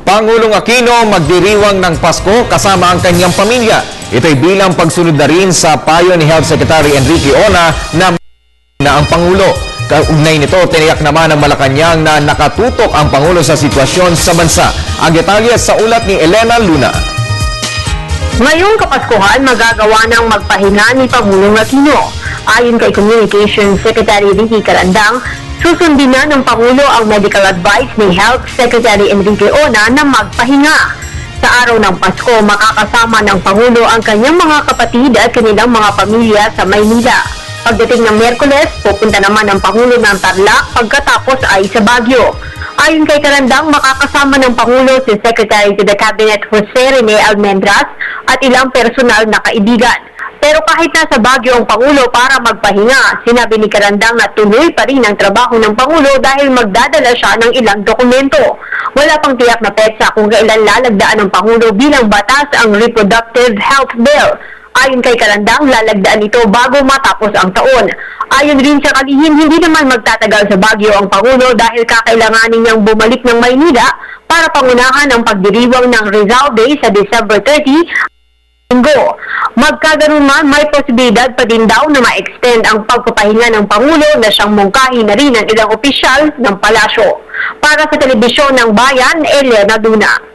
Pangulong Aquino magdiriwang ng Pasko kasama ang kanyang pamilya. Ito'y bilang pagsunod na rin sa payo ni Health Secretary Enrique Ona na ang Pangulo. Kaugnay nito, tiniyak naman ng Malacanang na nakatutok ang Pangulo sa sitwasyon sa bansa. Ang detalye sa ulat ni Elena Luna. Ngayong Kapaskuhan, magagawa ng magpahinga ni Pangulong Aquino. Ayon kay Communications Secretary Ricky Carandang, susundin na ng Pangulo ang medical advice ni Health Secretary Enrique Ona na magpahinga. Sa araw ng Pasko, makakasama ng Pangulo ang kanyang mga kapatid at kanilang mga pamilya sa Maynila. Pagdating ng Miyerkules, pupunta naman ang Pangulo ng Tarlac pagkatapos ay sa Baguio. Ayon kay Carandang, makakasama ng Pangulo si Secretary to the Cabinet Jose Rene Almendras at ilang personal na kaibigan. Pero kahit nasa Baguio ang Pangulo para magpahinga, sinabi ni Carandang na tuloy pa rin ang trabaho ng Pangulo dahil magdadala siya ng ilang dokumento. Wala pang tiyak na petsa kung kailan lalagdaan ng Pangulo bilang batas ang Reproductive Health Bill. Ayon kay Carandang, lalagdaan ito bago matapos ang taon. Ayon rin sa kalihim, hindi naman magtatagal sa Baguio ang Pangulo dahil kakailanganin niyang bumalik ng Maynila para pangunahan ang pagdiriwang ng Rizal Day sa December 30. Magkaganon man, may posibilidad pa din daw na ma-extend ang pagpapahinga ng Pangulo na siyang mungkahi na rin ng ilang opisyal ng palasyo. Para sa telebisyon ng Bayan, Elena Luna.